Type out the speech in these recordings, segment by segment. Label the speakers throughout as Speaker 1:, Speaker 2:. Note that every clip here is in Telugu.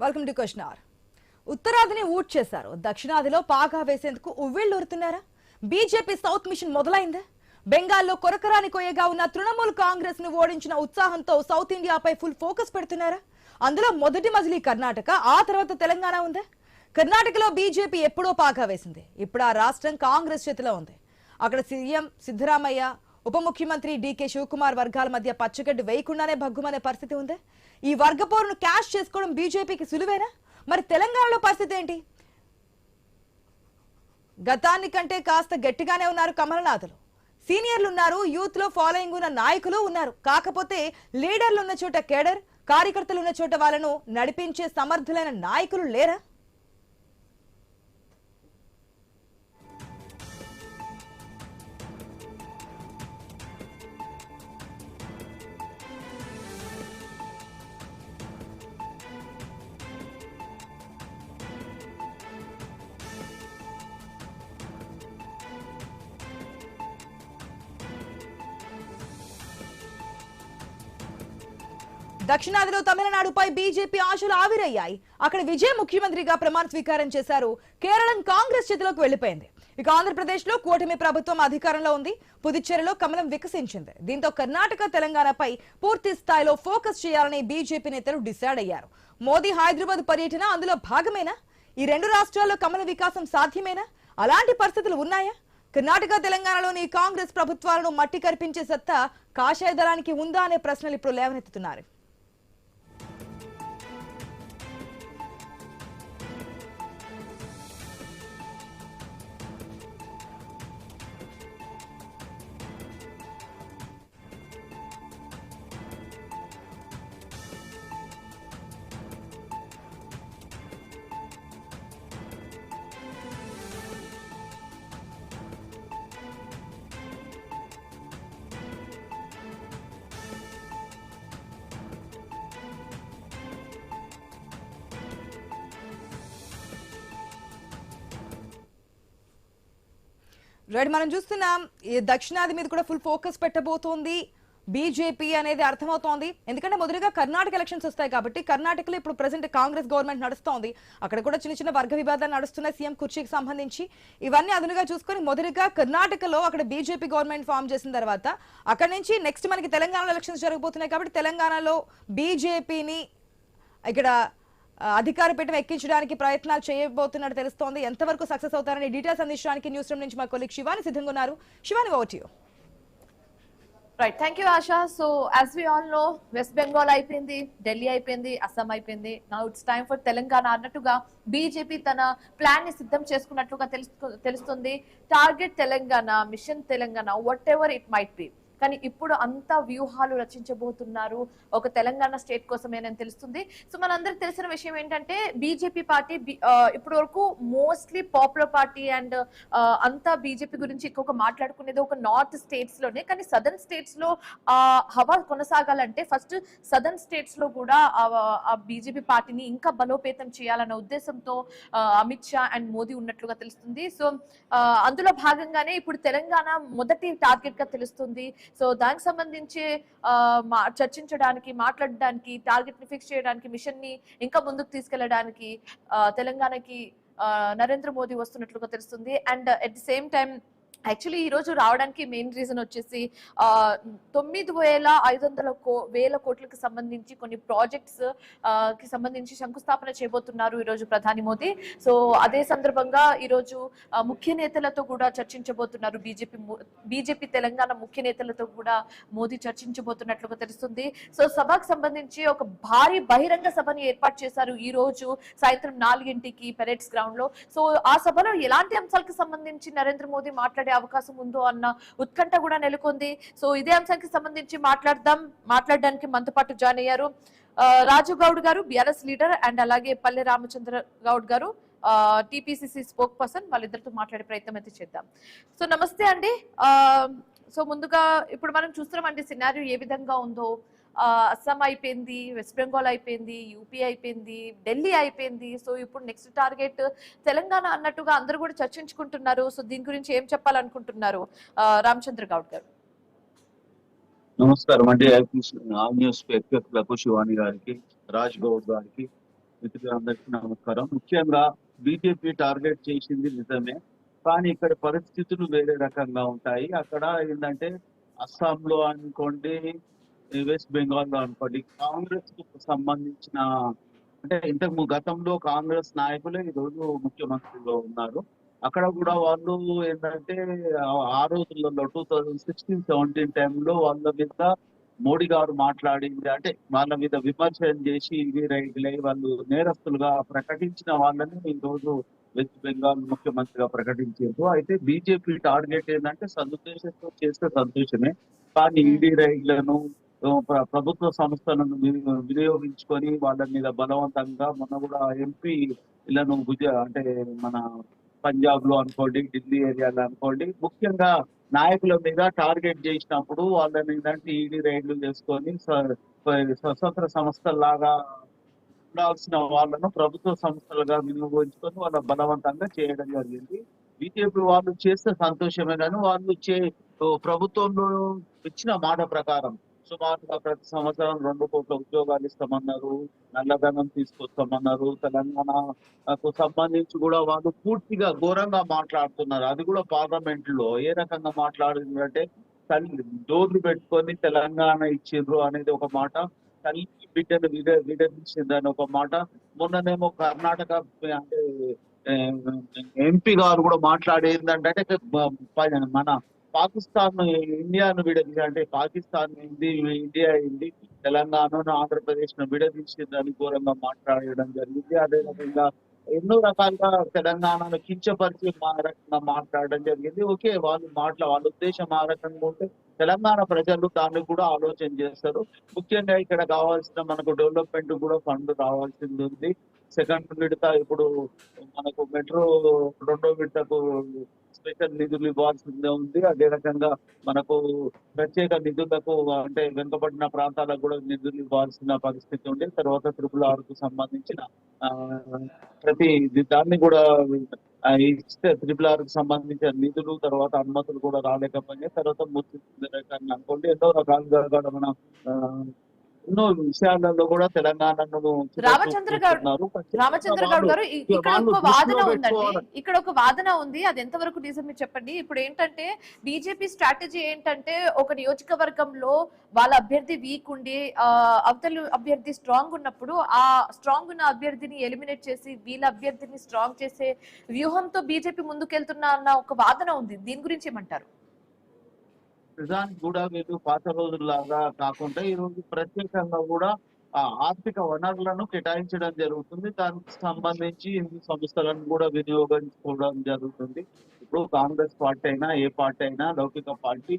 Speaker 1: Welcome to question hour. ఉత్తరాదిని ఊట్ చేశారు, దక్షిణాదిలో పాగా వేసేందుకు ఉవ్విళ్లూరుతున్నారా? బీజేపీ సౌత్ మిషన్ మొదలైందా? బెంగాల్లో కొరకరాని కొయ్యగా ఉన్న తృణమూల్ కాంగ్రెస్ ను ఓడించిన ఉత్సాహంతో సౌత్ ఇండియాపై ఫుల్ ఫోకస్ పెడుతున్నారా? అందులో మొదటి మజిలీ కర్ణాటక, ఆ తర్వాత తెలంగాణ ఉందా? కర్ణాటకలో బీజేపీ ఎప్పుడో పాగా వేసింది, ఇప్పుడు ఆ రాష్ట్రం కాంగ్రెస్ చేతిలో ఉంది. అక్కడ సీఎం సిద్ధరామయ్య, ఉప ముఖ్యమంత్రి డీకే శివకుమార్ వర్గాల మధ్య పచ్చగడ్డి వేయకుండానే భగ్గుమనే పరిస్థితి ఉంది. ఈ వర్గపోరును క్యాష్ చేసుకోవడం బీజేపీకి సులువేనా? మరి తెలంగాణలో పరిస్థితి ఏంటి? గతాన్ని కంటే కాస్త గట్టిగానే ఉన్నారు కమలనాథులు. సీనియర్లు ఉన్నారు, యూత్ లో ఫాలోయింగ్ ఉన్న నాయకులు ఉన్నారు. కాకపోతే లీడర్లు ఉన్న చోట కేడర్, కార్యకర్తలు ఉన్న చోట వాళ్ళను నడిపించే సమర్థులైన నాయకులు లేరా? దక్షిణాదిలో తమిళనాడుపై బీజేపీ ఆశలు ఆవిరయ్యాయి. అక్కడ విజయ్ ముఖ్యమంత్రిగా ప్రమాణ స్వీకారం చేశారు. కేరళం కాంగ్రెస్ చేతిలోకి వెళ్లిపోయింది. ఇక ఆంధ్రప్రదేశ్ లో కూటమి ప్రభుత్వం అధికారంలో ఉంది. పుదుచ్చేరిలో కమలం వికసించింది. దీంతో కర్ణాటక, తెలంగాణపై పూర్తి స్థాయిలో ఫోకస్ చేయాలని బీజేపీ నేతలు డిసైడ్ అయ్యారు. మోదీ హైదరాబాద్ పర్యటన అందులో భాగమేనా? ఈ రెండు రాష్ట్రాల్లో కమల వికాసం సాధ్యమేనా? అలాంటి పరిస్థితులు ఉన్నాయా? కర్ణాటక, తెలంగాణలోని కాంగ్రెస్ ప్రభుత్వాలను మట్టి కరిపించే సత్తా కాషాయ దళానికి ఉందా అనే ప్రశ్నలు ఇప్పుడు లేవనెత్తుతున్నారు. రైట్, మనం చూస్తున్నాం ఈ దక్షిణాది మీద కూడా ఫుల్ ఫోకస్ పెట్టబోతోంది బీజేపీ అనేది అర్థమవుతోంది. ఎందుకంటే మొదటిగా కర్ణాటక ఎలక్షన్స్ వస్తాయి కాబట్టి కర్ణాటకలో ఇప్పుడు ప్రెసెంట్ కాంగ్రెస్ గవర్నమెంట్ నడుస్తోంది. అక్కడ కూడా చిన్న చిన్న వర్గ వివాదాలు నడుస్తున్నాయి సీఎం కుర్చీకి సంబంధించి. ఇవన్నీ అదునుగా చూసుకొని మొదటిగా కర్ణాటకలో అక్కడ బీజేపీ గవర్నమెంట్ ఫామ్ చేసిన తర్వాత అక్కడ నుంచి నెక్స్ట్ మనకి తెలంగాణలో ఎలక్షన్స్ జరగబోతున్నాయి కాబట్టి తెలంగాణలో బీజేపీని ఇక్కడ అధికార పీఠం ఎక్కించడానికి ప్రయత్నాలు చేయబోతున్నట్టు తెలుస్తోంది. ఎంతవరకు సక్సెస్ అవుతారని డీటెయిల్స్ అందించడానికి న్యూస్ రూమ్ నుంచి మా కొలీగ్ శివాని సిద్ధంగా ఉన్నారు. Shivani, over to you.
Speaker 2: Right, thank you Asha. So as we all know, West Bengal అయిపోయింది, ఢిల్లీ అయిపోయింది, అస్సాం అయిపోయింది. Now it's time for Telangana అన్నట్టుగా బీజేపీ తన ప్లాన్ ని సిద్ధం చేసుకున్నట్లుగా తెలుస్తుంది. Target Telangana, mission Telangana, whatever it might be. కానీ ఇప్పుడు అంత వ్యూహాలు రచించబోతున్నారు ఒక తెలంగాణ స్టేట్ కోసమేనని తెలుస్తుంది. సో మనందరికి తెలిసిన విషయం ఏంటంటే బీజేపీ పార్టీ ఇప్పటి వరకు మోస్ట్లీ పాపులర్ పార్టీ అండ్ అంతా బీజేపీ గురించి ఎక్కువగా మాట్లాడుకునేది ఒక నార్త్ స్టేట్స్ లోనే. కానీ సదర్న్ స్టేట్స్ లో హవా కొనసాగాలంటే ఫస్ట్ సదర్న్ స్టేట్స్ లో కూడా ఆ బీజేపీ పార్టీని ఇంకా బలోపేతం చేయాలన్న ఉద్దేశంతో అమిత్ షా అండ్ మోదీ ఉన్నట్లుగా తెలుస్తుంది. సో అందులో భాగంగానే ఇప్పుడు తెలంగాణ మొదటి టార్గెట్ గా తెలుస్తుంది. సో దానికి సంబంధించి చర్చించడానికి, మాట్లాడడానికి, టార్గెట్ ని ఫిక్స్ చేయడానికి, మిషన్ ని ఇంకా ముందుకు తీసుకెళ్లడానికి తెలంగాణకి నరేంద్ర మోదీ వస్తున్నట్లుగా తెలుస్తుంది. And at the same time actually ఈ రోజు రావడానికి మెయిన్ రీజన్ వచ్చేసి 9,500 కోట్లకు సంబంధించి కొన్ని ప్రాజెక్ట్స్ కి సంబంధించి శంకుస్థాపన చేయబోతున్నారు ఈ రోజు ప్రధాని మోదీ. సో అదే సందర్భంగా ఈ రోజు ముఖ్య నేతలతో కూడా చర్చించబోతున్నారు. బీజేపీ తెలంగాణ ముఖ్య నేతలతో కూడా మోదీ చర్చించబోతున్నట్లుగా తెలుస్తుంది. సో సభకు సంబంధించి ఒక భారీ బహిరంగ సభని ఏర్పాటు చేశారు ఈ రోజు సాయంత్రం 4 గంటలకి పెరేడ్స్ గ్రౌండ్ లో. సో ఆ సభలో ఎలాంటి అంశాలకు సంబంధించి నరేంద్ర మోదీ మాట్లాడే అవకాశం ఉందో అన్న ఉత్కంఠ కూడా నెలకొంది. సో ఇదే అంశానికి సంబంధించి మాట్లాడడానికి మనతో పాటు జాయిన్ అయ్యారు రాజు గౌడ్ గారు, బిఆర్ఎస్ లీడర్, అండ్ అలాగే పల్లె రామచంద్ర గౌడ్ గారు, టిపిసిసి స్పోక్ పర్సన్. వాళ్ళిద్దరితో మాట్లాడే ప్రయత్నం అయితే చేద్దాం. సో నమస్తే అండి. సో ముందుగా ఇప్పుడు మనం చూస్తున్నామండి సినారియో ఏ విధంగా ఉందో. అస్సాం అయిపోయింది, వెస్ట్ బెంగాల్ అయిపోయింది, యూపీ అయిపోయింది, ఢిల్లీ అయిపోయింది. సో ఇప్పుడు నెక్స్ట్ టార్గెట్ తెలంగాణ అన్నట్టుగా అందరూ కూడా చర్చించుకుంటున్నారు. సో దీని గురించి ఏం చెప్పాలనుకుంటున్నారు రామచంద్ర గౌడ్ గారు?
Speaker 3: నమస్కారం అండి. న్యూస్ ప్రేక్షకులకు, శివాని గారికి, రాజ్ గౌడ్ గారికి, మిత్రులందరికీ నమస్కారం. ముఖ్యంగా బీజేపీ టార్గెట్ చేసింది నిజమే, కానీ ఇక్కడ పరిస్థితులు వేరే రకంగా ఉంటాయి. అక్కడ ఏంటంటే అస్సాంలో అనుకోండి, వెస్ట్ బెంగాల్లో అనుకోండి, కాంగ్రెస్ కు సంబంధించిన అంటే గతంలో కాంగ్రెస్ నాయకులే ఈ రోజు ముఖ్యమంత్రిలో ఉన్నారు. అక్కడ కూడా వాళ్ళు ఏంటంటే ఆ రోజులలో 2016-17 టైంలో వాళ్ళ మీద మోడీ గారు మాట్లాడింది అంటే వాళ్ళ మీద విమర్శలు చేసి ఇవి రైతులై వాళ్ళు నేరస్తులుగా ప్రకటించిన వాళ్ళని ఈ రోజు వెస్ట్ బెంగాల్ ముఖ్యమంత్రిగా ప్రకటించారు. అయితే బీజేపీ టార్గెట్ ఏంటంటే సదుద్దేశంతో చేస్తే సంతోషమే, కానీ ఈడీ రైళ్లను ప్రభుత్వ సంస్థలను వినియోగించుకొని వాళ్ళ మీద బలవంతంగా మొన్న కూడా ఎంపీలను అంటే మన పంజాబ్ లో అనుకోండి, ఢిల్లీ ఏరియాలో అనుకోండి, ముఖ్యంగా నాయకుల మీద టార్గెట్ చేసినప్పుడు వాళ్ళని ఏంటంటే ఈడీ రైడ్లు చేసుకొని స్వతంత్ర సంస్థల్లాగా ఉండాల్సిన వాళ్ళను ప్రభుత్వ సంస్థలుగా వినియోగించుకొని వాళ్ళ బలవంతంగా చేయడం జరిగింది. బీజేపీ వాళ్ళు చేస్తే సంతోషమే, కానీ వాళ్ళు ప్రభుత్వంలో ఇచ్చిన మాట ప్రకారం సుమారుగా ప్రతి సంవత్సరం 2 కోట్ల ఉద్యోగాలు ఇస్తామన్నారు, నల్లధనం తీసుకొస్తామన్నారు. తెలంగాణకు సంబంధించి కూడా వాళ్ళు పూర్తిగా ఘోరంగా మాట్లాడుతున్నారు. అది కూడా పార్లమెంట్ లో ఏ రకంగా మాట్లాడుతుందంటే తల్లి డోర్లు పెట్టుకొని తెలంగాణ ఇచ్చిండ్రు అనేది ఒక మాట, తల్లి బిడ్డను విడదీసిందని ఒక మాట. మొన్ననేమో కర్ణాటక అంటే ఎంపీ గారు కూడా మాట్లాడేది అంటే మన పాకిస్తాన్ ఇండియాను విడదీసి అంటే పాకిస్తాన్ అయింది, ఇండియా అయింది, తెలంగాణను ఆంధ్రప్రదేశ్ ను విడదీసిందని ఘోరంగా మాట్లాడడం జరిగింది. అదేవిధంగా ఎన్నో రకాలుగా తెలంగాణను కించపరిచి రకంగా మాట్లాడడం జరిగింది. ఓకే, వాళ్ళ ఉద్దేశం ఆ రకంగా ఉంటే తెలంగాణ ప్రజలు దాన్ని కూడా ఆలోచన చేస్తారు. ముఖ్యంగా ఇక్కడ కావాల్సిన మనకు డెవలప్మెంట్ కూడా ఫండ్ రావాల్సింది ఉంది. సెకండ్ విడత ఇప్పుడు మనకు మెట్రో 2వ విడతకు స్పెషల్ నిధులు ఇవ్వాల్సిందే ఉంది. అదే రకంగా మనకు ప్రత్యేక నిధులకు అంటే వెనుకబడిన ప్రాంతాలకు కూడా నిధులు ఇవ్వాల్సిన పరిస్థితి ఉంది. తర్వాత RRR కు సంబంధించిన ప్రతి దాన్ని కూడా ఇస్తే RRR కు సంబంధించిన నిధులు తర్వాత అనుమతులు కూడా రాలేకపోయినాయి. తర్వాత మూర్తి అనుకోండి ఎన్నో రకాలుగా కూడా మనం ఎన్నో విషయాలలో కూడా తెలంగాణను
Speaker 2: రామచంద్ర గౌడ్ గారు ఇక్కడ ఒక వాదన ఉందండి, ఇక్కడ ఒక వాదన ఉంది, అది ఎంతవరకు నిజం మీరు చెప్పండి. ఇప్పుడు ఏంటంటే బీజేపీ స్ట్రాటజీ ఏంటంటే ఒక నియోజకవర్గంలో వాళ్ళ అభ్యర్థి వీక్ ఉండి అవతల అభ్యర్థి స్ట్రాంగ్ ఉన్నప్పుడు ఆ స్ట్రాంగ్ ఉన్న అభ్యర్థిని ఎలిమినేట్ చేసి వీళ్ళ అభ్యర్థిని స్ట్రాంగ్ చేసే వ్యూహంతో బీజేపీ ముందుకెళ్తున్నా అన్న ఒక వాదన ఉంది. దీని గురించి ఏమంటారు?
Speaker 3: నిజానికి కూడా వీళ్ళు పాత రోజుల్లాగా కాకుండా ఈ రోజు ప్రత్యేకంగా కూడా ఆర్థిక వనరులను కేటాయించడం జరుగుతుంది. దానికి సంబంధించి హిందూ సంస్థలను కూడా వినియోగించుకోవడం జరుగుతుంది. ఇప్పుడు కాంగ్రెస్ పార్టీ అయినా ఏ పార్టీ అయినా లౌకిక పార్టీ,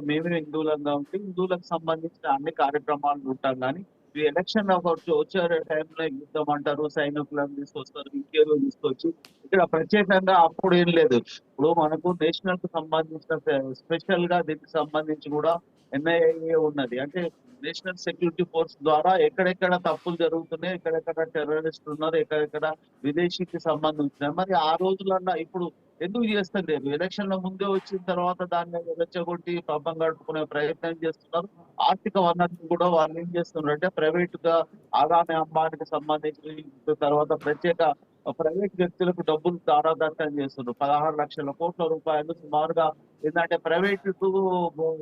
Speaker 3: మేమే హిందువులంగా ఉంటే హిందువులకు సంబంధించిన అన్ని కార్యక్రమాలు ఉంటాం. కానీ ఈ ఎలక్షన్ వచ్చే టైంలో యుద్ధం అంటారు, సైనికులను తీసుకొస్తారు, ఇంకేదో తీసుకొచ్చి ఇక్కడ ప్రత్యేకంగా అప్పుడు ఏం లేదు. ఇప్పుడు మనకు నేషనల్ కు సంబంధించిన స్పెషల్ గా దీనికి సంబంధించి కూడా NIA ఉన్నది. అంటే నేషనల్ సెక్యూరిటీ ఫోర్స్ ద్వారా ఎక్కడెక్కడ తప్పులు జరుగుతున్నాయి, ఎక్కడెక్కడ టెర్రరిస్టులు ఉన్నారు, ఎక్కడెక్కడ విదేశీకి సంబంధించిన మరి ఆ రోజులన్నా ఇప్పుడు ఎందుకు చేస్తలేరు? ఎలక్షన్ల ముందే వచ్చిన తర్వాత దాన్ని రెచ్చగొట్టి పాపం గడుపుకునే ప్రయత్నం చేస్తున్నారు. ఆర్థిక వనరులు కూడా వాళ్ళు ఏం చేస్తున్నారు అంటే ప్రైవేట్ గా ఆదాని అంబానికి సంబంధించి తర్వాత ప్రత్యేక ప్రైవేట్ వ్యక్తులకు డబ్బులు దారాదత్తం చేస్తున్నారు. 16 లక్షల కోట్ల రూపాయలు సుమారుగా ఏంటంటే ప్రైవేట్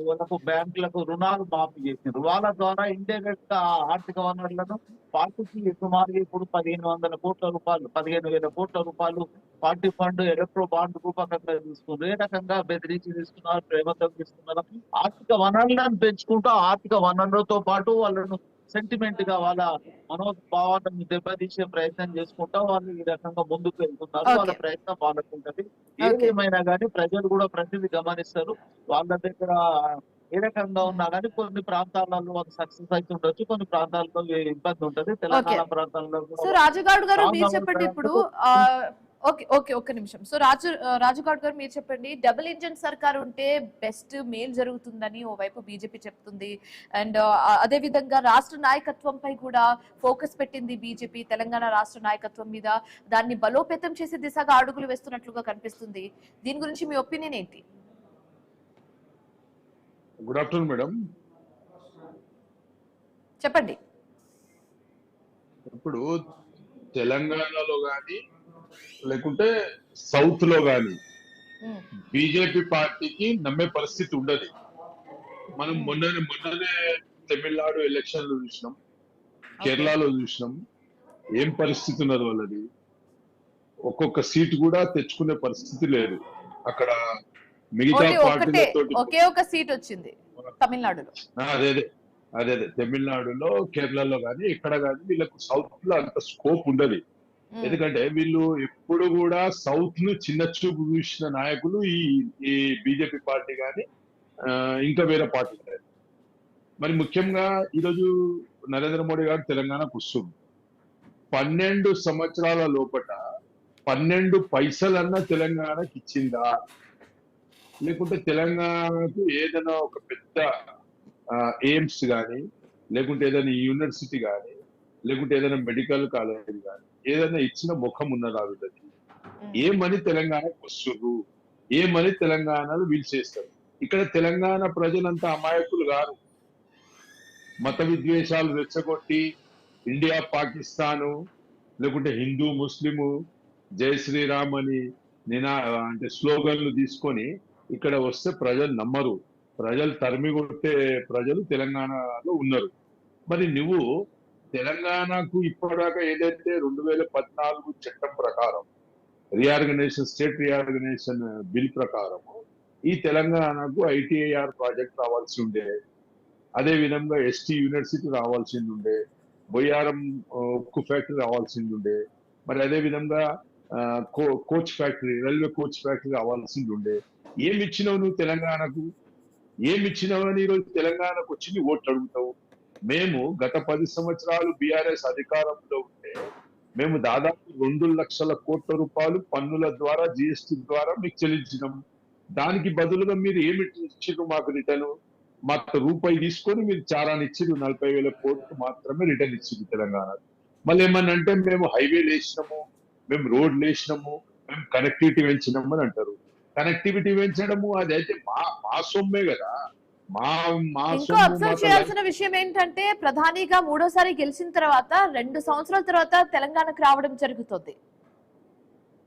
Speaker 3: వాళ్ళకు బ్యాంకులకు రుణాలు మాఫీ చేసినారు. వాళ్ళ ద్వారా ఇండైరెక్ట్ గా ఆర్థిక వనరులను పార్టీకి సుమారుగా ఇప్పుడు 15,000 కోట్ల రూపాయలు 15,000 కోట్ల రూపాయలు పార్టీ ఫండ్ ఎలక్ట్రో బాండ్ రూపకంగా తీసుకున్నారు. ఏ రకంగా బెదిరించి తీసుకున్నారు, ప్రేమతో తీసుకున్నారు. ఆర్థిక వనరులను పెంచుకుంటూ ఆర్థిక వనరులతో పాటు వాళ్ళను సెంటిమెంట్ గా వాళ్ళ మనోభావాలను దెబ్బతీసే ప్రయత్నం చేసుకుంటా వాళ్ళు ఈ రకంగా ముందుకు వెళ్తున్నారు. వాళ్ళ ప్రయత్నం వాళ్ళకు ఉంటది. ఏదేమైనా కానీ ప్రజలు కూడా ప్రతిదీ గమనిస్తారు. వాళ్ళ దగ్గర ఏ రకంగా ఉన్నా కానీ కొన్ని ప్రాంతాలలో వాళ్ళు సక్సెస్ అయితే ఉండొచ్చు, కొన్ని ప్రాంతాల్లో ఇబ్బంది ఉంటది. తెలంగాణ ప్రాంతాల్లో
Speaker 2: సో రాజుగౌడ్ గారు మీరు చెప్పండి ఇప్పుడు ఓకే ఓకే ఒక్క నిమిషం. సో రాజుగౌడ్ గారు మీరు చెప్పండి, డబుల్ ఇంజన్ సర్కార్ ఉంటే బెస్ట్ మేలు జరుగుతుందని ఓవైపు బీజేపీ చెప్తుంది, అండ్ అదే విధంగా రాష్ట్ర నాయకత్వంపై కూడా ఫోకస్ పెట్టింది బీజేపీ, తెలంగాణ రాష్ట్ర నాయకత్వం మీద దాన్ని బలోపేతం చేసే దిశగా అడుగులు వేస్తున్నట్లుగా కనిపిస్తుంది. దీని గురించి మీ ఒపీనియన్ ఏంటి?
Speaker 4: Good afternoon madam.
Speaker 2: చెప్పండి.
Speaker 4: ఇప్పుడు ఇప్పుడు తెలంగాణలో గాని లేకుంటే సౌత్ లో గాని
Speaker 2: ఉమ్,
Speaker 4: బీజేపీ పార్టీకి నమ్మే పరిస్థితి ఉండదు. మనం మొన్ననే తమిళనాడు ఎలక్షన్లు చూసినాం, కేరళలో చూసినాం, ఏం పరిస్థితి ఉన్నది వాళ్ళది. ఒక్కొక్క సీట్ కూడా తెచ్చుకునే పరిస్థితి లేదు అక్కడ మిగతా
Speaker 2: ఓన్లీ
Speaker 4: పార్టీలతో.
Speaker 2: ఒకే ఒక సీట్ వచ్చింది తమిళనాడులో.
Speaker 4: అదే అదే అదే అదే తమిళనాడులో కేరళలో గాని ఎక్కడ గాని వీళ్ళకు సౌత్ లో అంత స్కోప్ ఉండదు.
Speaker 2: ఉమ్,
Speaker 4: ఎందుకంటే వీళ్ళు ఎప్పుడు కూడా సౌత్ ను చిన్న చూపు చూసిన నాయకులు ఈ ఈ బీజేపీ పార్టీ గాని ఇంకా వేరే పార్టీ గాని. మరి ముఖ్యంగా ఈరోజు నరేంద్ర మోడీ గారు తెలంగాణకు వస్తుంది. 12 సంవత్సరాల లోపట 12 పైసలన్నా తెలంగాణకి ఇచ్చిందా, లేకుంటే తెలంగాణకు ఏదైనా ఒక పెద్ద ఎయిమ్స్ కానీ, లేకుంటే ఏదైనా యూనివర్సిటీ కానీ, లేకుంటే ఏదైనా మెడికల్ కాలేజ్ కానీ ఏదైనా ఇచ్చిన ముఖం ఉన్నదా వీళ్ళకి? ఏమని తెలంగాణకు వస్తుర్రు, ఏమని తెలంగాణలో వీళ్ళు చేస్తారు? ఇక్కడ తెలంగాణ ప్రజలంతా అమాయకులు గారు. మత విద్వేషాలు రెచ్చగొట్టి ఇండియా పాకిస్తాను, లేకుంటే హిందూ ముస్లిము, జై శ్రీరామ్ అని అంటే స్లోగన్లు తీసుకొని ఇక్కడ వస్తే ప్రజలు నమ్మరు. ప్రజలు తరిమి కొట్టే ప్రజలు తెలంగాణలో ఉన్నారు. మరి నువ్వు తెలంగాణకు ఇప్పటిదాకా ఏదైతే 2014 చట్టం ప్రకారం స్టేట్ రీఆర్గనైజేషన్ బిల్ ప్రకారం ఈ తెలంగాణకు ఐటీఐఆర్ ప్రాజెక్ట్ రావాల్సి ఉండే, అదే విధంగా ఎస్టీ యూనివర్సిటీ రావాల్సింది ఉండే, బొయ్యారం ఉక్కు ఫ్యాక్టరీ రావాల్సింది ఉండే, మరి అదే విధంగా coach factory, railway coach factory రావాల్సింది ఉండే. ఏమి ఇచ్చినావు నువ్వు తెలంగాణకు? ఏమి ఇచ్చినావని ఈరోజు తెలంగాణకు వచ్చి ఓట్లు అడుగుతావు? మేము గత 10 సంవత్సరాలు బీఆర్ఎస్ అధికారంలో ఉంటే మేము దాదాపు 2 లక్షల కోట్ల రూపాయలు పన్నుల ద్వారా జిఎస్టీ ద్వారా మీకు చెల్లించినాం. దానికి బదులుగా మీరు ఏమి ఇచ్చిండ్రు మాకు రిటర్న్? మాకు రూపాయి తీసుకొని మీరు చారాన్ని ఇచ్చిండ్రు, 40,000 కోట్లు మాత్రమే రిటర్న్ ఇచ్చింది తెలంగాణ. మళ్ళీ ఏమన్నా అంటే మేము హైవేలు వేసినాము, మేము రోడ్లు వేసినాము, మేము కనెక్టివిటీ పెంచినాము అని అంటారు. కనెక్టివిటీ పెంచడము అది అయితే మా సొమ్మే కదా.
Speaker 2: ఇంకో అబ్జర్వ్ చేయాల్సిన విషయం ఏంటంటే ప్రధానిగా 3వసారి గెలిచిన తర్వాత 2 సంవత్సరాల తర్వాత తెలంగాణకు రావడం జరుగుతుంది.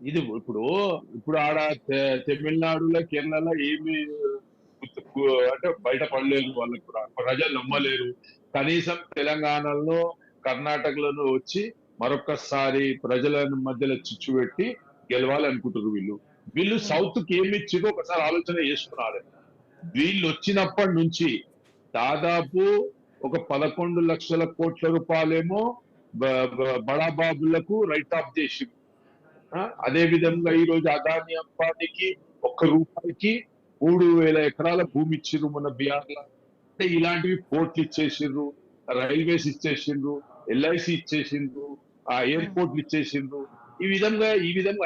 Speaker 4: ఇది ఇప్పుడు ఆడ తమిళనాడులో కేరళలో ఏమి అంటే బయట పడలేదు, వాళ్ళకు కూడా ప్రజలు నమ్మలేరు. కనీసం తెలంగాణలో కర్ణాటకలో వచ్చి మరొకసారి ప్రజల మధ్యలో చిచ్చు పెట్టి గెలవాలనుకుంటారు వీళ్ళు సౌత్ కి ఏమి ఇచ్చిరో ఒకసారి ఆలోచన చేసుకున్నారు. వీళ్ళు వచ్చినప్పటి నుంచి దాదాపు ఒక 11 లక్షల కోట్ల రూపాయలేమో బడాబాబులకు రైట్ ఆఫ్ చేసి, అదే విధంగా ఈ రోజు అదాని అంబానీకి 1 రూపాయికి 3,000 ఎకరాల భూమి ఇచ్చిర్రు మన బీహార్లో. అంటే ఇలాంటివి పోర్ట్లు ఇచ్చేసిండ్రు, రైల్వేస్ ఇచ్చేసిండ్రు, ఎల్ఐసి ఇచ్చేసిండ్రు, ఆ ఎయిర్పోర్ట్లు ఇచ్చేసిండ్రు. ఈ విధంగా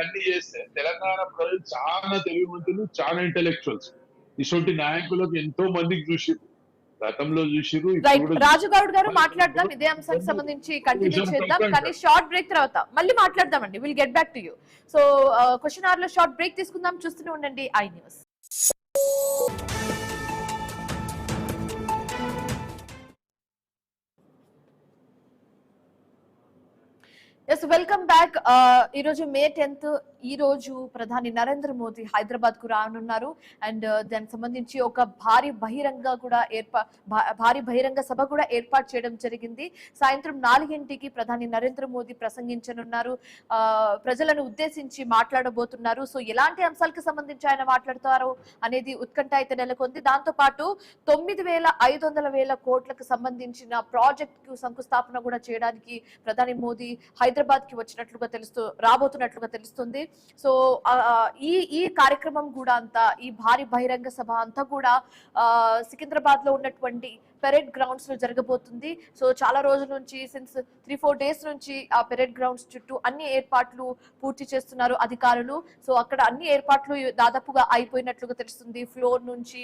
Speaker 4: అన్ని చేస్తే తెలంగాణ ప్రజలు చాలా తెలివివంతులు, చాలా ఇంటెలెక్చువల్స్. ఇటువంటి నాయకులకు ఎంతో మందికి చూసిరు, గతంలో చూసిరు.
Speaker 2: రాజు గౌడ్ గారు మాట్లాడదాం, ఇదే అంశానికి సంబంధించి కంటిన్యూ చేద్దాం, కానీ షార్ట్ బ్రేక్ తర్వాత మళ్ళీ మాట్లాడదామండి. Will get back to you. So question hour లో షార్ట్ బ్రేక్ తీసుకుందాం. చూస్తూనే ఉండండి iNews. Yes, welcome back. ఈ రోజు మే 10th ఈ రోజు ప్రధాని నరేంద్ర మోదీ హైదరాబాద్ కు రానున్నారు. అండ్ దానికి సంబంధించి ఒక భారీ బహిరంగ సభ కూడా ఏర్పాటు చేయడం జరిగింది. సాయంత్రం 4 గంటలకి ప్రధాని నరేంద్ర మోదీ ప్రసంగించనున్నారు, ప్రజలను ఉద్దేశించి మాట్లాడబోతున్నారు. సో ఎలాంటి అంశాలకు సంబంధించి ఆయన మాట్లాడతారు అనేది ఉత్కంఠ అయితే నెలకొంది. దాంతో పాటు 9,500 కోట్లకు సంబంధించిన ప్రాజెక్ట్ కు శంకుస్థాపన కూడా చేయడానికి ప్రధాని మోదీ హైదరాబాద్ కి రాబోతున్నట్లుగా తెలుస్తుంది. సో ఈ కార్యక్రమం కూడా అంతా, ఈ భారీ బహిరంగ సభ అంతా కూడా సికింద్రాబాద్ లో ఉన్నటువంటి పెరేడ్ గ్రౌండ్స్ లో జరగబోతుంది. సో చాలా రోజుల నుంచి, సిన్స్ 3-4 డేస్ నుంచి ఆ పెరేడ్ గ్రౌండ్స్ చుట్టూ అన్ని ఏర్పాట్లు పూర్తి చేస్తున్నారు అధికారులు. సో అక్కడ అన్ని ఏర్పాట్లు దాదాపుగా అయిపోయినట్లుగా తెలుస్తుంది. ఫ్లోర్ నుంచి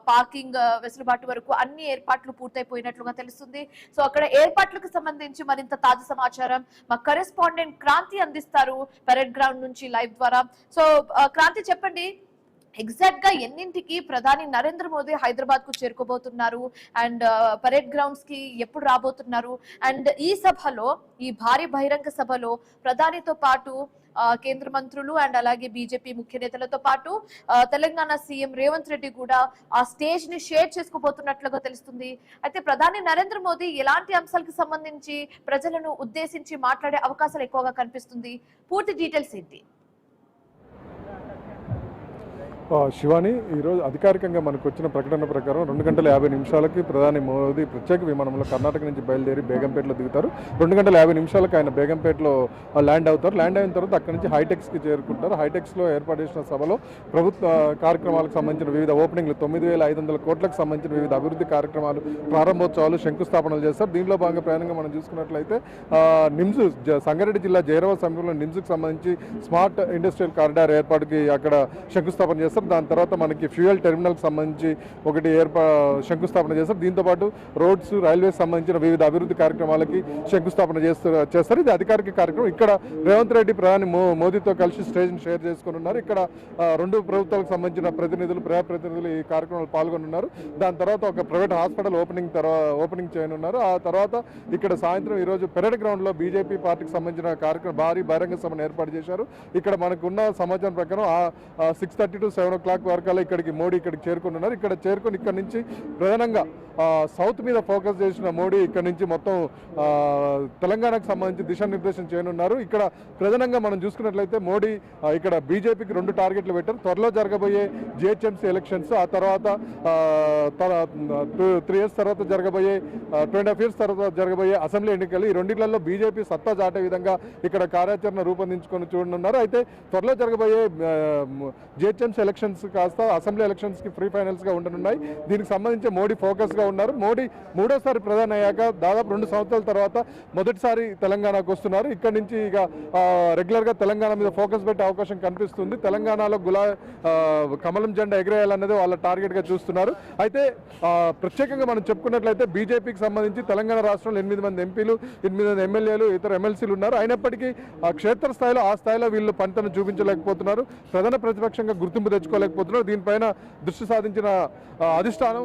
Speaker 2: పార్కింగ్ వెసులుబాటు వరకు అన్ని ఏర్పాట్లు పూర్తయిపోయినట్లుగా తెలుస్తుంది. సో అక్కడ ఏర్పాట్లకు సంబంధించి మరింత తాజా సమాచారం మా కరెస్పాండెంట్ క్రాంతి అందిస్తారు పెరేడ్ గ్రౌండ్ నుంచి లైవ్ ద్వారా. సో క్రాంతి, చెప్పండి, ఎగ్జాక్ట్ గా ఎన్నింటికి ప్రధాని నరేంద్ర మోదీ హైదరాబాద్ కు చేరుకోబోతున్నారు అండ్ పరేడ్ గ్రౌండ్స్ కి ఎప్పుడు రాబోతున్నారు అండ్ ఈ సభలో, ఈ భారీ బహిరంగ సభలో ప్రధానితో పాటు కేంద్ర మంత్రులు అండ్ అలాగే బీజేపీ ముఖ్య నేతలతో పాటు తెలంగాణ సీఎం రేవంత్ రెడ్డి కూడా ఆ స్టేజ్ ని షేర్ చేసుకోబోతున్నట్లుగా తెలుస్తుంది. అయితే ప్రధాని నరేంద్ర మోదీ ఎలాంటి అంశాలకు సంబంధించి ప్రజలను ఉద్దేశించి మాట్లాడే అవకాశాలు ఎక్కువగా కనిపిస్తుంది? పూర్తి డీటెయిల్స్ ఏంటి?
Speaker 5: శివాని, ఈరోజు అధికారికంగా మనకు వచ్చిన ప్రకటన ప్రకారం 2 గంటల 50 నిమిషాలకి ప్రధాని మోదీ ప్రత్యేక విమానంలో కర్ణాటక నుంచి బయలుదేరి బేగంపేటలో దిగుతారు. 2 గంటల 50 నిమిషాలకు ఆయన బేగంపేటలో ల్యాండ్ అవుతారు. ల్యాండ్ అయిన తర్వాత అక్కడి నుంచి హైటెక్స్కి చేరుకుంటారు. హైటెక్స్లో ఏర్పాటు చేసిన సభలో ప్రభుత్వ కార్యక్రమాలకు సంబంధించిన వివిధ ఓపెనింగ్లు 9,500 కోట్లకు సంబంధించిన వివిధ అభివృద్ధి కార్యక్రమాలు, ప్రారంభోత్సవాలు, శంకుస్థాపనలు చేస్తారు. దీనిలో భాగంగా ప్రయాణంగా మనం చూసుకున్నట్లయితే నిమ్స్ సంగారెడ్డి జిల్లా జైరాబాద్ సమీపంలో నిమ్స్కి సంబంధించి స్మార్ట్ ఇండస్ట్రియల్ కారిడార్ ఏర్పాటుకి అక్కడ శంకుస్థాపన చేస్తారు. దాని తర్వాత మనకి ఫ్యూయల్ టెర్మినల్కి సంబంధించి ఒకటి శంకుస్థాపన చేస్తారు. దీంతోపాటు రోడ్స్, రైల్వేస్ సంబంధించిన వివిధ అభివృద్ధి కార్యక్రమాలకి శంకుస్థాపన చేస్తారు. ఇది అధికారిక కార్యక్రమం. ఇక్కడ రేవంత్ రెడ్డి ప్రధాని మోదీతో కలిసి స్టేజ్ని షేర్ చేసుకుని ఉన్నారు. ఇక్కడ 2 ప్రభుత్వాలకు సంబంధించిన ప్రజాప్రతినిధులు ఈ కార్యక్రమంలో పాల్గొనున్నారు. దాని తర్వాత ఒక ప్రైవేట్ హాస్పిటల్ ఓపెనింగ్ చేయనున్నారు. ఆ తర్వాత ఇక్కడ సాయంత్రం ఈరోజు పెరేడ్ గ్రౌండ్లో బీజేపీ పార్టీకి సంబంధించిన కార్యక్రమం భారీ బహిరంగ సభను ఏర్పాటు చేశారు. ఇక్కడ మనకున్న సమాచారం ప్రకారం 6:30 to 7 o'clock వరకు ఇక్కడికి మోడీ చేరుకుంటున్నారు. ఇక్కడ చేరుకొని ఇక్కడ నుంచి ప్రధానంగా సౌత్ మీద ఫోకస్ చేసిన మోడీ ఇక్కడ నుంచి మొత్తం తెలంగాణకు సంబంధించి దిశానిర్దేశం చేయనున్నారు. ఇక్కడ ప్రధానంగా మనం చూసుకున్నట్లయితే మోడీ ఇక్కడ బీజేపీకి 2 టార్గెట్లు పెట్టారు. త్వరలో జరగబోయే జిహెచ్ఎంసీ ఎలక్షన్స్, ఆ తర్వాత 3 years తర్వాత జరగబోయే 2.5 years తర్వాత జరగబోయే అసెంబ్లీ ఎన్నికలు, ఈ రెండిట్లలో బీజేపీ సత్తా చాటే విధంగా ఇక్కడ కార్యాచరణ రూపొందించుకొని చూడనున్నారు. అయితే త్వరలో జరగబోయే జిహెచ్ఎంసీ ఎలక్షన్స్ కాస్త అసెంబ్లీ ఎలక్షన్స్కి ప్రీ ఫైనల్స్గా ఉండనున్నాయి. దీనికి సంబంధించి మోడీ ఫోకస్గా ఉన్నారు. మోడీ 3వ ప్రధాని అయ్యాక దాదాపు 2 సంవత్సరాల తర్వాత మొదటిసారి తెలంగాణకు వస్తున్నారు. ఇక్కడ నుంచి ఇక రెగ్యులర్గా తెలంగాణ మీద ఫోకస్ పెట్టే అవకాశం కనిపిస్తుంది. తెలంగాణలో కమలం జెండా ఎగిరేయాలన్నది వాళ్ళ టార్గెట్గా చూస్తున్నారు. అయితే ప్రత్యేకంగా మనం చెప్పుకున్నట్లయితే బీజేపీకి సంబంధించి తెలంగాణ రాష్ట్రంలో 8 మంది ఎంపీలు, 8 మంది ఎమ్మెల్యేలు, ఇతర ఎమ్మెల్సీలు ఉన్నారు. అయినప్పటికీ క్షేత్రస్థాయిలో ఆ స్థాయిలో వీళ్ళు పనితనం చూపించలేకపోతున్నారు. ప్రధాన ప్రతిపక్షంగా గుర్తింపు తెచ్చుకోలేకపోతున్నారు. దీనిపైన దృష్టి సాధించిన అధిష్టానం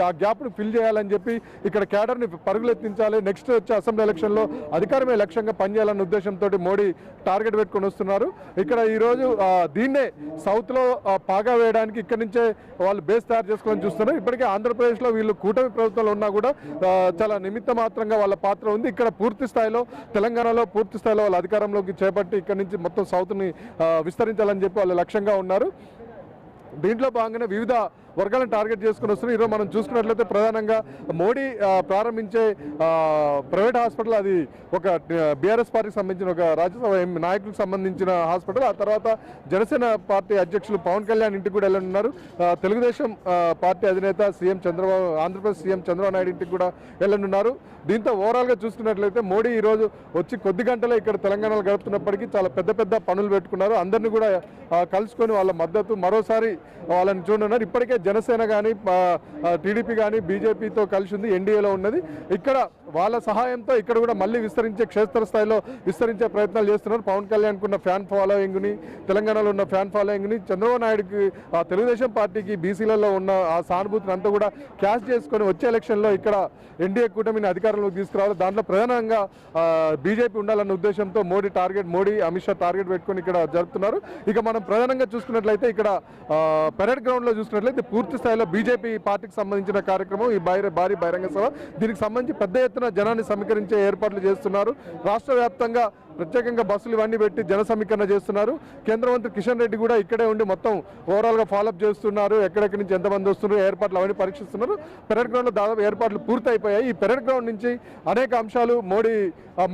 Speaker 5: ఆ గ్యాప్ను ఫిల్ చేయాలని చెప్పి ఇక్కడ క్యాడర్ని పరుగులెత్తించాలి, నెక్స్ట్ వచ్చే అసెంబ్లీ ఎలక్షన్లో అధికారమే లక్ష్యంగా పనిచేయాలన్న ఉద్దేశంతో మోడీ టార్గెట్ పెట్టుకొని వస్తున్నారు. ఇక్కడ ఈరోజు దీన్నే సౌత్లో పాగా వేయడానికి ఇక్కడి నుంచే వాళ్ళు బేస్ తయారు చేసుకోవాలని చూస్తున్నారు. ఇప్పటికే ఆంధ్రప్రదేశ్లో వీళ్ళు కూటమి ప్రభుత్వంలో ఉన్నా కూడా చాలా నిమిత్త మాత్రంగా వాళ్ళ పాత్ర ఉంది. ఇక్కడ పూర్తి స్థాయిలో తెలంగాణలో పూర్తి స్థాయిలో వాళ్ళ అధికారంలోకి చేపట్టి ఇక్కడ నుంచి మొత్తం సౌత్ని విస్తరించాలని చెప్పి వాళ్ళు లక్ష్యంగా ఉన్నారు. దీంట్లో భాగంగానే వివిధ వర్గాలను టార్గెట్ చేసుకుని వస్తున్నారు. ఈరోజు మనం చూసుకున్నట్లయితే ప్రధానంగా మోడీ ప్రారంభించే ప్రైవేట్ హాస్పిటల్, అది ఒక బీఆర్ఎస్ పార్టీకి సంబంధించిన ఒక రాజ్యసభ నాయకులకు సంబంధించిన హాస్పిటల్. ఆ తర్వాత జనసేన పార్టీ అధ్యక్షులు పవన్ కళ్యాణ్ ఇంటికి కూడా వెళ్ళనున్నారు. తెలుగుదేశం పార్టీ అధినేత ఆంధ్రప్రదేశ్ సీఎం చంద్రబాబు నాయుడు ఇంటికి కూడా వెళ్ళనున్నారు. దీంతో ఓవరాల్గా చూసుకున్నట్లయితే మోడీ ఈరోజు వచ్చి కొద్ది గంటలే ఇక్కడ తెలంగాణలో గడుపుతున్నప్పటికీ చాలా పెద్ద పెద్ద పనులు పెట్టుకున్నారు. అందరినీ కూడా కలుసుకొని వాళ్ళ మద్దతు మరోసారి వాళ్ళని చూడనున్నారు. ఇప్పటికే జనసేన కానీ టీడీపీ కానీ బీజేపీతో కలిసి ఉంది, ఎన్డీఏలో ఉన్నది. ఇక్కడ వాళ్ళ సహాయంతో ఇక్కడ కూడా మళ్ళీ క్షేత్రస్థాయిలో విస్తరించే ప్రయత్నాలు చేస్తున్నారు. పవన్ కళ్యాణ్కు ఉన్న ఫ్యాన్ ఫాలోయింగ్ని, తెలంగాణలో ఉన్న ఫ్యాన్ ఫాలోయింగ్ని, చంద్రబాబు నాయుడుకి తెలుగుదేశం పార్టీకి బీసీలలో ఉన్న ఆ సానుభూతిని అంతా కూడా క్యాష్ చేసుకొని వచ్చే ఎలక్షన్లో ఇక్కడ ఎన్డీఏ కూటమిని అధికారంలోకి తీసుకురావాలి. దాంట్లో ప్రధానంగా బీజేపీ ఉండాలన్న ఉద్దేశంతో మోడీ అమిత్ షా టార్గెట్ పెట్టుకొని ఇక్కడ జరుపుతున్నారు. ఇక మనం ప్రధానంగా చూసుకున్నట్లయితే ఇక్కడ పెరేడ్ గ్రౌండ్లో చూసుకున్నట్లయితే పూర్తి స్థాయిలో బీజేపీ పార్టీకి సంబంధించిన కార్యక్రమం, ఈ భారీ బహిరంగ సభ. దీనికి సంబంధించి పెద్ద ఎత్తున జనాన్ని సమీకరించే ఏర్పాట్లు చేస్తున్నారు. రాష్ట్ర వ్యాప్తంగా ప్రత్యేకంగా బస్సులు ఇవన్నీ పెట్టి జన సమీకరణ చేస్తున్నారు. కేంద్ర మంత్రి కిషన్ రెడ్డి కూడా ఇక్కడే ఉండి మొత్తం ఓవరాల్గా ఫాలోఅప్ చేస్తున్నారు. ఎక్కడెక్కడి నుంచి ఎంతమంది వస్తున్నారు, ఏర్పాట్లు అవన్నీ పరీక్షిస్తున్నారు. పెరేడ్ గ్రౌండ్లో దాదాపు ఏర్పాట్లు పూర్తయిపోయాయి. ఈ పెరేడ్ గ్రౌండ్ నుంచి అనేక అంశాలు మోడీ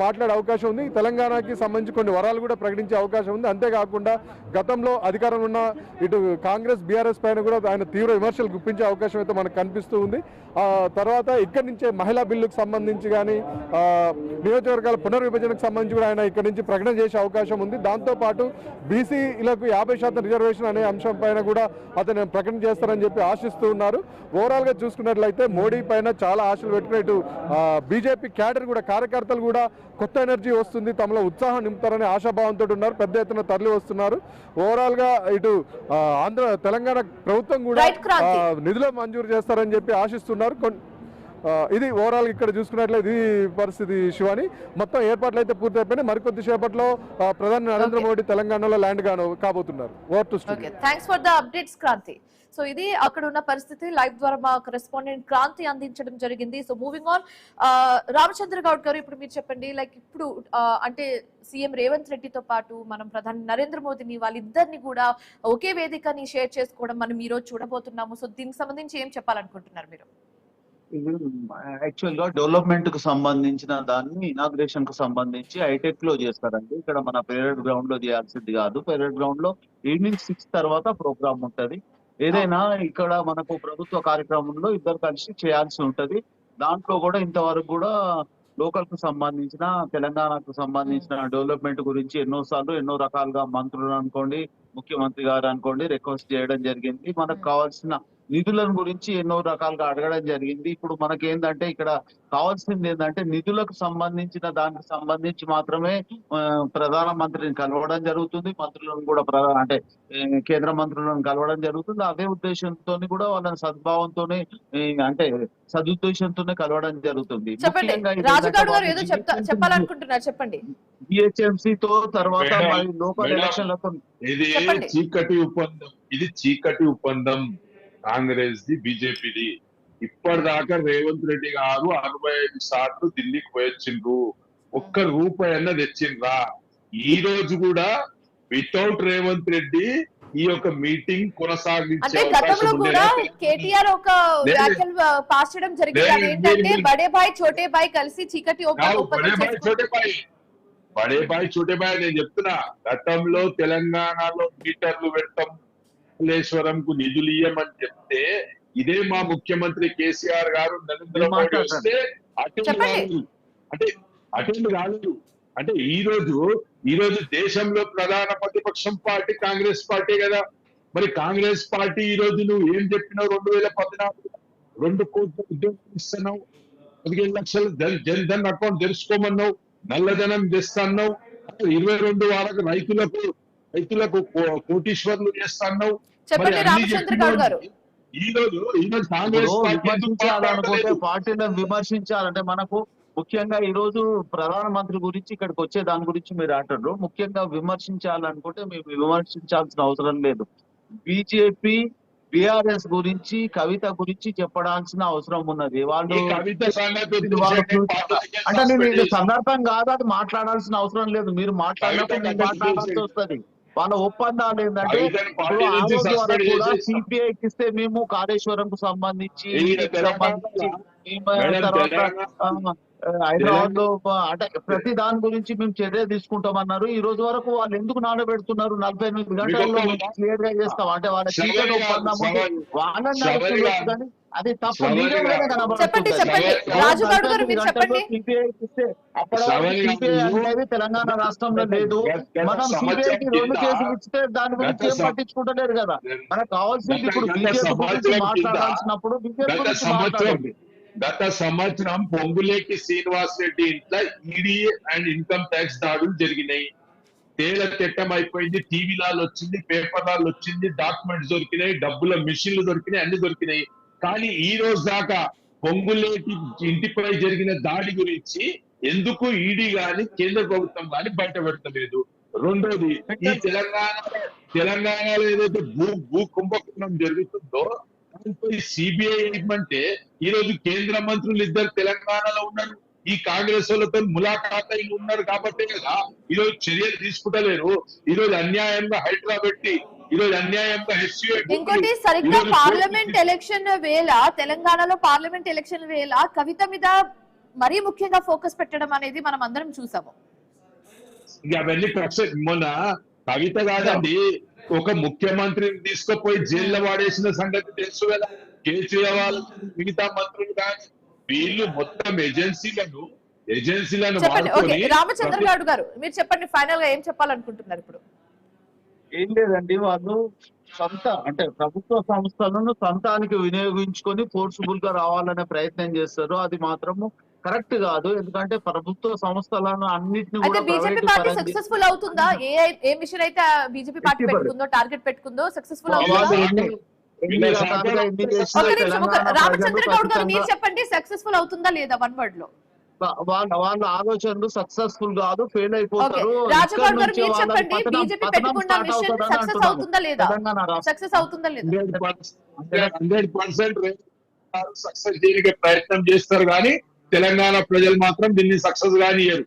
Speaker 5: మాట్లాడే అవకాశం ఉంది. తెలంగాణకి సంబంధించి కొన్ని వరాలు కూడా ప్రకటించే అవకాశం ఉంది. అంతేకాకుండా గతంలో అధికారంలో ఉన్న ఇటు కాంగ్రెస్ బీఆర్ఎస్ పైన కూడా ఆయన తీవ్ర విమర్శలు గుప్పించే అవకాశం అయితే మనకు కనిపిస్తూ ఉంది. తర్వాత ఇక్కడి నుంచే మహిళా బిల్లుకు సంబంధించి కానీ నియోజకవర్గాల పునర్విభజనకు సంబంధించి కూడా ఆయన ఇక్కడి నుంచి ప్రకటన చేసే అవకాశం ఉంది. దాంతోపాటు బీసీలకు 50% రిజర్వేషన్ అనే అంశం పైన కూడా అతను ప్రకటన చేస్తారని చెప్పి ఆశిస్తూ ఉన్నారు. ఓవరాల్గా చూసుకున్నట్లయితే మోడీ పైన చాలా ఆశలు పెట్టుకుని ఇటు బీజేపీ క్యాడర్ కూడా కార్యకర్తలు కూడా కొత్త ఎనర్జీ వస్తుంది, తమలో ఉత్సాహం నింపుతారనే ఆశాభావంతో ఉన్నారు. పెద్ద ఎత్తున తరలి వస్తున్నారు. ఓవరాల్గా ఇటు తెలంగాణ ప్రభుత్వం కూడా నిధులు మంజూరు చేస్తారని చెప్పి ఆశిస్తున్నారు. ఇది ఓవరాల్ ఇక్కడ చూసుకున్నట్లయితే ఇది పరిస్థితి. శివాని, మొత్తం ఏర్పాట్లు అయితే పూర్తయిపోయినాయి. మరికొద్ది సేపట్లో ప్రధాని నరేంద్ర మోడీ తెలంగాణలో ల్యాండ్ కాబోతున్నారు. Over to studio.
Speaker 2: Thanks for the updates Kranthi. So ఇది అక్కడ ఉన్న పరిస్థితి లైవ్ ద్వారా మా కరెస్పాండెంట్ క్రాంతి అందించడం జరిగింది. So moving on, Ramachandra Goud గారు ఇప్పుడు మీరు చెప్పండి, లైక్ ఇప్పుడు అంటే సీఎం రేవంత్ రెడ్డితో పాటు మనం ప్రధాని నరేంద్ర మోదీని వాళ్ళిద్దరిని కూడా ఒకే వేదికని షేర్ చేసుకోవడం మనం ఈ రోజు చూడబోతున్నాము. సో దీనికి సంబంధించి ఏం చెప్పాలనుకుంటున్నారు మీరు?
Speaker 3: ఇది యాక్చువల్ గా డెవలప్మెంట్ కు సంబంధించిన దాన్ని ఇనాగ్రేషన్ కు సంబంధించి హైటెక్ లో చేస్తారండి. ఇక్కడ మన పెరేడ్ గ్రౌండ్ లో చేయాల్సింది కాదు. పెరేడ్ గ్రౌండ్ లో ఈవినింగ్ 6 తర్వాత ప్రోగ్రామ్ ఉంటది. ఏదైనా ఇక్కడ మనకు ప్రభుత్వ కార్యక్రమంలో ఇద్దరు కలిసి చేయాల్సి ఉంటది. దాంట్లో కూడా ఇంతవరకు కూడా లోకల్ కు సంబంధించిన తెలంగాణకు సంబంధించిన డెవలప్మెంట్ గురించి ఎన్నోసార్లు ఎన్నో రకాలుగా మంత్రులు అనుకోండి, ముఖ్యమంత్రి గారు అనుకోండి రిక్వెస్ట్ చేయడం జరిగింది. మనకు కావాల్సిన నిధులను గురించి ఎన్నో రకాలుగా అడగడం జరిగింది. ఇప్పుడు మనకి ఏంటంటే ఇక్కడ కావాల్సింది ఏంటంటే నిధులకు సంబంధించిన దానికి సంబంధించి మాత్రమే ప్రధానమంత్రిని కలవడం జరుగుతుంది. మంత్రులను కూడా అంటే కేంద్ర మంత్రులను కలవడం జరుగుతుంది. అదే ఉద్దేశంతో కూడా వాళ్ళని సద్భావంతోనే అంటే సదుద్దేశంతోనే కలవడం జరుగుతుంది. బిహెచ్ఎంసీ తో తర్వాత లోకల్ ఎలక్షన్లతో
Speaker 4: ఇది చీకటి ఒప్పందం కాంగ్రెస్ ది బీజేపీది. ఇప్పటిదాకా రేవంత్ రెడ్డి గారు 65 సార్లు ఢిల్లీకి పోయొచ్చిండ్రు, ఒక్క రూపాయి అన్న తెచ్చిండ్రా? ఈ రోజు కూడా వితౌట్ రేవంత్ రెడ్డి ఈ యొక్క మీటింగ్ కొనసాగించే అవకాశం ఉంది.
Speaker 2: కేటీఆర్ ఒక వ్యాఖ్యలు పాస్ చేయడం జరిగింది. అదేంటంటే బడే బాయ్ చోటే బాయ్ కలిసి చీకటి
Speaker 4: బడే బాయ్ చోటే బాయ్ నేను చెప్తున్నా. గతంలో తెలంగాణలో మీటర్లు పెట్టం, కాళేశ్వరంకు నిధులు ఇయ్యమని చెప్తే ఇదే మా ముఖ్యమంత్రి కేసీఆర్ గారు నరేంద్ర మోడీ వస్తే అటెండ్ కాలేదు. అంటే ఈ రోజు దేశంలో ప్రధాన ప్రతిపక్షం పార్టీ కాంగ్రెస్ పార్టీ కదా. మరి కాంగ్రెస్ పార్టీ ఈ రోజు నువ్వు ఏం చెప్పినావు? 2014 2 కోట్ల ఉద్యోగం ఇస్తున్నావు, 15 లక్షల జన్ ధన్ అకౌంట్ తెరుచుకోమన్నావు, నల్లధనం తెస్తున్నావు, 22 వారాలకు రైతులకు కోటీశ్వర్లు చేస్తున్నావు. ఈ రోజు కాంగ్రెస్
Speaker 3: పార్టీలను విమర్శించాలంటే మనకు ముఖ్యంగా ఈ రోజు ప్రధానమంత్రి గురించి ఇక్కడికి వచ్చే దాని గురించి మీరు అంటారు. ముఖ్యంగా విమర్శించాలనుకుంటే మేము విమర్శించాల్సిన అవసరం లేదు. బీజేపీ బీఆర్ఎస్ గురించి కవిత గురించి చెప్పడాల్సిన అవసరం ఉన్నది. వాళ్ళు అంటే నేను సందర్భం కాదు, అది మాట్లాడాల్సిన అవసరం లేదు. మీరు మాట్లాడినప్పుడు మాట్లాడాల్సి వస్తుంది. వాళ్ళ ఒప్పందాలు ఏంటంటే కూడా సిపిఐకి ఇస్తే మేము కాళేశ్వరం కు సంబంధించి తర్వాత హైదరాబాద్ లో అంటే ప్రతి దాని గురించి మేము చర్య తీసుకుంటామన్నారు. ఈ రోజు వరకు వాళ్ళు ఎందుకు నానబెడుతున్నారు? 48 గంటల్లో క్లియర్ గా చేస్తాం అంటే వాళ్ళ చీకటి ఒప్పందం వాళ్ళని నడుపుతున్నారు కానీ అది తప్పు. అనేది తెలంగాణ రాష్ట్రంలో లేదు. మనం సిబిఐకి 2 కేసులు ఇస్తే దాని గురించి ఏం పట్టించుకుంటలేరు కదా. మనకు కావాల్సింది ఇప్పుడు బీజేపీ గురించి మాట్లాడాల్సినప్పుడు బీజేపీ గురించి మాట్లాడండి.
Speaker 4: గత సంవత్సరం పొంగులేటి శ్రీనివాస్ రెడ్డి ఇంట్లో ఈడీ అండ్ ఇన్కమ్ ట్యాక్స్ దాడులు జరిగినాయి. తేటం అయిపోయింది. టీవీలాలు వచ్చింది, పేపర్లాలు వచ్చింది, డాక్యుమెంట్స్ దొరికినాయి, డబ్బుల మిషన్లు దొరికినాయి, అన్ని దొరికినాయి. కానీ ఈ రోజు దాకా పొంగులేటి ఇంటిపై జరిగిన దాడి గురించి ఎందుకు ఈడీ గాని కేంద్ర ప్రభుత్వం గాని బయట పెడతలేదు. రెండోది, ఈ తెలంగాణలో ఏదైతే భూ కుంభకోణం జరుగుతుందో సిబిఐ ఏమంటే ఈ రోజు కేంద్ర మంత్రులు ఇద్దరు తెలంగాణలో ఉన్నారు. ఈ కాంగ్రెస్ వాళ్ళతో ములాఖాతలు ఉన్నారు కాబట్టి కదా ఈ రోజు చర్యలు తీసుకుంటలేరు. ఈ రోజు అన్యాయంగా హైడ్రా పెట్టి ఈ రోజు అన్యాయంగా
Speaker 2: ఇంకోటి సరిగ్గా పార్లమెంట్ ఎలక్షన్ వేళ తెలంగాణలో పార్లమెంట్ ఎలక్షన్ వేళ కవిత మీద మరీ ముఖ్యంగా ఫోకస్ పెట్టడం అనేది మనం అందరం చూసాము.
Speaker 4: ఇక అవన్నీ మొన్న కవిత కాదండి, ఒక ముఖ్యమంత్రిని తీసుకుపోయి జైల్లో వాడేసిన సంగతి తెలుసు కదా. కేసీఆర్ మిగతా మంత్రులు కానీ వీళ్ళు మొత్తం ఏజెన్సీలను ఏజెన్సీలను
Speaker 2: చెప్పండి. ఓకే,
Speaker 4: వాడుకొని
Speaker 2: రామచంద్ర గౌడ్ గారు మీరు చెప్పండి, ఫైనల్ గా ఏం చెప్పాలనుకుంటున్నారు ఇప్పుడు?
Speaker 3: ఏం లేదండి, వాళ్ళు సొంత అంటే ప్రభుత్వ సంస్థలను సొంతానికి వినియోగించుకొని ఫోర్స్ఫుల్ గా రావాలనే ప్రయత్నం చేస్తారు. అది మాత్రము కరెక్ట్ కాదు. ఎందుకంటే ప్రభుత్వ సంస్థలను అన్నిటిని
Speaker 2: అయితే
Speaker 3: కూడా
Speaker 2: బీజేపీ
Speaker 3: ప్రైవేట్
Speaker 2: పార్టీ
Speaker 3: పరం
Speaker 2: సక్సెస్ఫుల్ అవుతుందా? ఏ మిషన్ అయితే బీజేపీ పార్టీ
Speaker 3: ఎట్టి
Speaker 2: పెట్టుకుందో, టార్గెట్ పెట్టుకుందో సక్సెస్ఫుల్
Speaker 3: వాళ్ళు
Speaker 2: అవుతుందా?
Speaker 3: ఎన్ని రకాలుగా ఎన్ని చేసినా
Speaker 2: ఒక నిమిషం,
Speaker 3: తెలంగాణ
Speaker 2: రామచంద్ర
Speaker 3: ప్రజలు
Speaker 2: గౌడ్ గారు మీరు
Speaker 3: ఖచ్చితంగా
Speaker 2: చెప్పండి, సక్సెస్ఫుల్ అవుతుందా లేదా? వన్ వర్డ్ లో.
Speaker 3: వాళ్ళ ఆలోచనలు సక్సెస్ఫుల్ కాదు, ఫెయిల్
Speaker 2: ఓకే,
Speaker 3: అయిపోతారు.
Speaker 2: రాజగౌడ్ గారు
Speaker 3: నుంచే
Speaker 2: మీరు
Speaker 3: వాళ్ళ
Speaker 2: చెప్పండి,
Speaker 3: పతనం
Speaker 2: బీజేపీ
Speaker 3: పతనం
Speaker 2: పెట్టుకున్న
Speaker 3: స్టార్ట్
Speaker 2: మిషన్
Speaker 3: అవుతుందని
Speaker 2: సక్సెస్
Speaker 3: అంటున్నాను.
Speaker 2: అవుతుందా లేదా?
Speaker 3: తెలంగాణ రాష్ట్రం
Speaker 2: సక్సెస్ అవుతుందా లేదా?
Speaker 4: 100% సక్సెస్ చేయడానికి ప్రయత్నం చేస్తారు కానీ తెలంగాణ ప్రజలు మాత్రం దీన్ని సక్సెస్ కానియరు.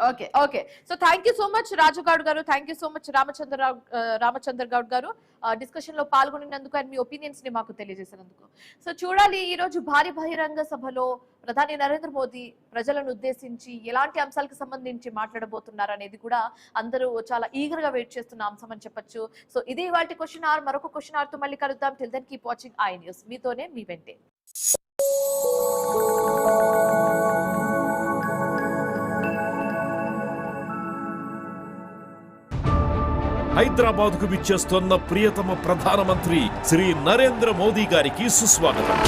Speaker 2: Okay, okay. So thank you so much Rajagoud garu, thank you so much Ramachandra Goud garu discussion లో పాల్గొనినందుకు అండ్ మీ ఒపీనియన్స్ ని మాకు తెలియజేసినందుకు. సో చూడాలి, ఈ రోజు భారీ బహిరంగ సభలో ప్రధాని నరేంద్ర మోదీ ప్రజలను ఉద్దేశించి ఎలాంటి అంశాలకు సంబంధించి మాట్లాడబోతున్నారు అనేది కూడా అందరూ చాలా ఈగర్ గా వెయిట్ చేస్తున్న అంశం అని చెప్పొచ్చు. సో ఇది ఇవాల్టి క్వశ్చన్ అవర్. మరొక క్వశ్చన్ అవర్ తో మళ్ళీ కలుద్దాం. Till then keep watching iNews. మీతోనే మీ వెంటే.
Speaker 6: హైదరాబాద్ కు విచ్చేస్తున్న ప్రియతమ ప్రధానమంత్రి శ్రీ నరేంద్ర మోదీ గారికి సుస్వాగతం.